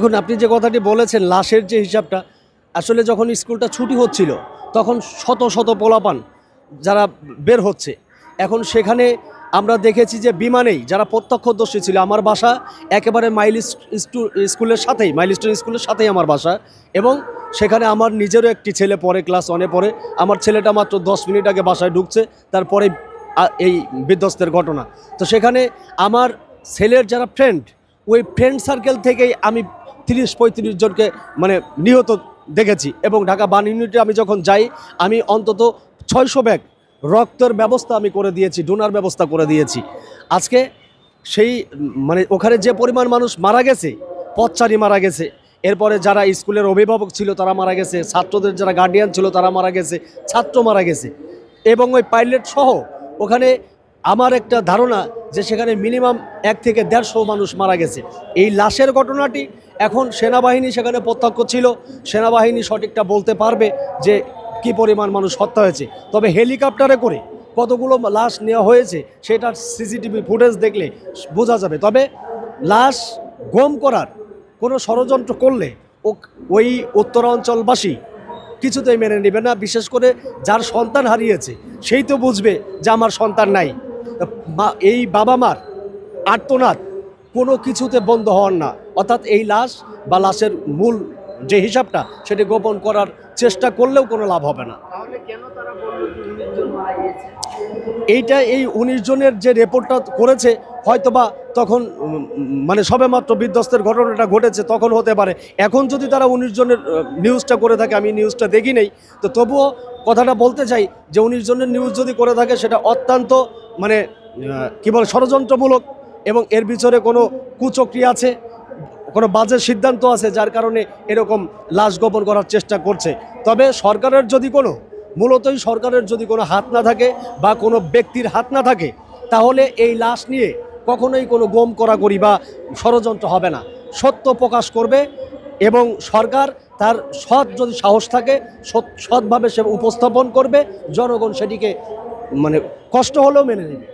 এখন আপনি যে কথাটি বলেছেন লাশের যে হিসাবটা, আসলে যখন স্কুলটা ছুটি হচ্ছিল তখন শত শত পোলাপান যারা বের হচ্ছে। এখন সেখানে আমরা দেখেছি যে বিমানেই যারা প্রত্যক্ষদর্শী ছিল, আমার বাসা একেবারে স্কুলের সাথেই, মাইলস্টোন স্কুলের সাথেই আমার বাসা, এবং সেখানে আমার নিজেরও একটি ছেলে পড়ে, ক্লাস 1-এ পড়ে। আমার ছেলেটা মাত্র 10 মিনিট আগে বাসায় ঢুকছে, তারপরে এই বিধ্বস্তের ঘটনা। তো সেখানে আমার ছেলের যারা ফ্রেন্ড, ওই ফ্রেন্ড সার্কেল থেকেই আমি 30-35 জনকে মানে নিহত দেখেছি। এবং ঢাকা বান ইউনিটে আমি যখন যাই, আমি অন্তত 600 ব্যাগ রক্তের ব্যবস্থা আমি করে দিয়েছি, ডোনার ব্যবস্থা করে দিয়েছি। আজকে সেই মানে ওখানে যে পরিমাণ মানুষ মারা গেছে, পথচারী মারা গেছে, এরপরে যারা স্কুলের অভিভাবক ছিল তারা মারা গেছে, ছাত্রদের যারা গার্ডিয়ান ছিল তারা মারা গেছে, ছাত্র মারা গেছে, এবং ওই পাইলট সহ ওখানে আমার একটা ধারণা যে সেখানে মিনিমাম 1 থেকে 150 মানুষ মারা গেছে। এই লাশের ঘটনাটি এখন সেনাবাহিনী সেখানে প্রত্যক্ষ ছিল, সেনাবাহিনী সঠিকটা বলতে পারবে যে কি পরিমাণ মানুষ হত্যা হয়েছে। তবে হেলিকপ্টারে করে কতগুলো লাশ নেওয়া হয়েছে সেটার সিসিটিভি ফুটেজ দেখলে বোঝা যাবে। তবে লাশ গম করার কোনো ষড়যন্ত্র করলে ওই উত্তরাঞ্চলবাসী কিছুতেই মেনে নেবে না। বিশেষ করে যার সন্তান হারিয়েছে সেই তো বুঝবে যে আমার সন্তান নাই। এই বাবা মার আর্তনাদ কোনো কিছুতে বন্ধ হওয়ার না, অর্থাৎ এই লাশ বা লাশের মূল যে হিসাবটা সেটি গোপন করার চেষ্টা করলেও কোনো লাভ হবে না। এইটা এই 19 জনের যে রিপোর্টটা করেছে হয়তোবা তখন মানে সবেমাত্র বিধ্বস্তের ঘটনাটা ঘটেছে তখন হতে পারে। এখন যদি তারা 19 জনের নিউজটা করে থাকে, আমি নিউজটা দেখি নেই, তো তবুও কথাটা বলতে চাই যে 19 জনের নিউজ যদি করে থাকে সেটা অত্যন্ত মানে কী বলে ষড়যন্ত্রমূলক, এবং এর ভিতরে কোনো কুচক্রি আছে, কোনো বাজে সিদ্ধান্ত আছে, যার কারণে এরকম লাশ গোপন করার চেষ্টা করছে। তবে সরকারের যদি কোনো মূলতই সরকারের যদি কোনো হাত না থাকে বা কোনো ব্যক্তির হাত না থাকে, তাহলে এই লাশ নিয়ে কখনোই কোনো গম করাকরি বা ষড়যন্ত্র হবে না। সত্য প্রকাশ করবে, এবং সরকার তার সৎ যদি সাহস থাকে সৎভাবে সে উপস্থাপন করবে, জনগণ সেটিকে মানে কষ্ট হলেও মেনে নেবে।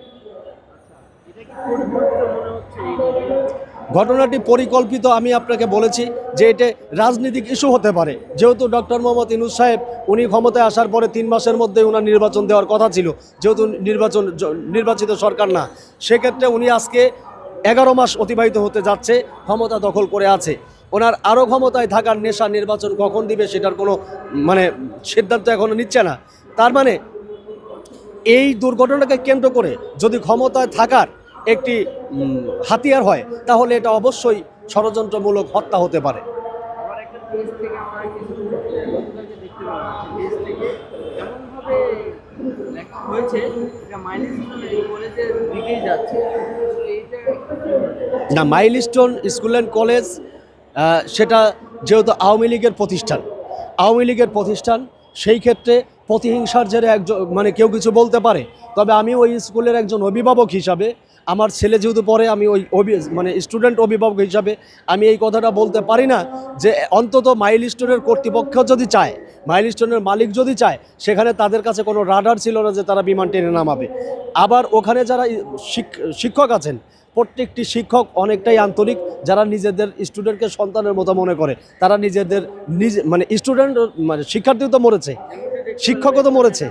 ঘটনাটি পরিকল্পিত, আমি আপনাকে বলেছি যে এটা রাজনৈতিক ইস্যু হতে পারে। যেহেতু ডক্টর মোহাম্মদ ইউনূস সাহেব উনি ক্ষমতায় আসার পরে 3 মাসের মধ্যে ওনার নির্বাচন দেওয়ার কথা ছিল, যেহেতু নির্বাচিত সরকার না, সেক্ষেত্রে উনি আজকে 11 মাস অতিবাহিত হতে যাচ্ছে ক্ষমতা দখল করে আছে। ওনার আরও ক্ষমতায় থাকার নেশা, নির্বাচন কখন দিবে সেটার কোনো মানে সিদ্ধান্ত এখনও নিচ্ছে না। তার মানে এই দুর্ঘটনাকে কেন্দ্র করে যদি ক্ষমতায় থাকার একটি হাতিয়ার হয়, তাহলে এটা অবশ্যই ষড়যন্ত্রমূলক হত্যা হতে পারে। না, মাইলস্টোন স্কুল অ্যান্ড কলেজ সেটা যেহেতু আওয়ামী লীগের প্রতিষ্ঠান, সেই ক্ষেত্রে প্রতিহিংসার জেরে একজন মানে কেউ কিছু বলতে পারে। তবে আমি ওই স্কুলের একজন অভিভাবক হিসাবে, আমার ছেলে যেহেতু পড়ে, আমি ওই মানে স্টুডেন্ট অভিভাবক হিসাবে আমি এই কথাটা বলতে পারি না যে অন্তত মাইলস্টোনের কর্তৃপক্ষ যদি চায়, মাইলস্টোনের মালিক যদি চায়, সেখানে তাদের কাছে কোনো রাডার ছিল না যে তারা বিমান টেনে নামাবে। আবার ওখানে যারা শিক্ষক আছেন, প্রত্যেকটি শিক্ষক অনেকটাই আন্তরিক, যারা নিজেদের স্টুডেন্টকে সন্তানের মতো মনে করে। তারা নিজেদের মানে স্টুডেন্ট মানে শিক্ষার্থীও তো মরেছে, শিক্ষকও তো মরেছে।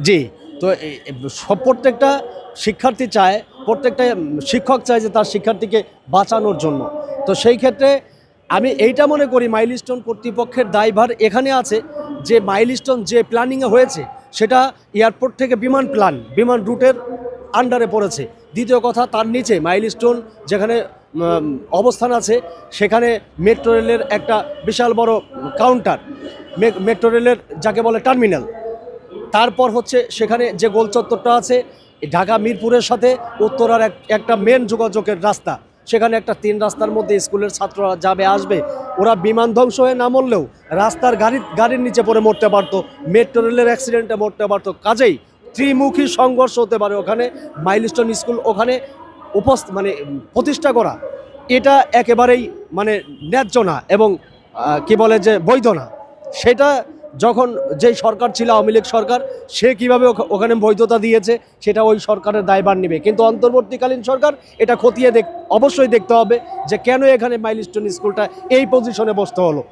জি, তো প্রত্যেকটা শিক্ষার্থী চায়, প্রত্যেকটা শিক্ষক চায় যে তার শিক্ষার্থীকে বাঁচানোর জন্য। তো সেই ক্ষেত্রে আমি এইটা মনে করি মাইলস্টোন কর্তৃপক্ষের দায়ভার এখানে আছে যে মাইলস্টোন যে প্ল্যানিংয়ে হয়েছে সেটা এয়ারপোর্ট থেকে বিমান রুটের আন্ডারে পড়েছে। দ্বিতীয় কথা, তার নিচে মাইলস্টোন যেখানে অবস্থান আছে সেখানে মেট্রো রেলের একটা বিশাল বড় কাউন্টার, মেট্রো রেলের যাকে বলে টার্মিনাল। তারপর হচ্ছে সেখানে যে গোল চত্বরটা আছে, ঢাকা মিরপুরের সাথে উত্তরার একটা মেন যোগাযোগের রাস্তা, সেখানে একটা 3 রাস্তার মধ্যে স্কুলের ছাত্ররা যাবে আসবে, ওরা বিমান ধ্বংস হয়ে না মরলেও রাস্তার গাড়ির নিচে পড়ে মরতে পারতো, মেট্রো রেলের অ্যাক্সিডেন্টে মরতে পারতো। কাজেই ত্রিমুখী সংঘর্ষ হতে পারে ওখানে। মাইলস্টোন স্কুল ওখানে মানে প্রতিষ্ঠা করা এটা একেবারেই মানে ন্যায্য না, এবং কি বলে যে বৈধ না। সেটা যখন যেই সরকার ছিল আওয়ামী লীগ সরকার, সে কীভাবে ওখানে বৈধতা দিয়েছে সেটা ওই সরকারের দায়ভার নেবে। কিন্তু অন্তর্বর্তীকালীন সরকার এটা খতিয়ে অবশ্যই দেখতে হবে যে কেন এখানে মাইলস্টোন স্কুলটা এই পজিশনে বসতে হলো।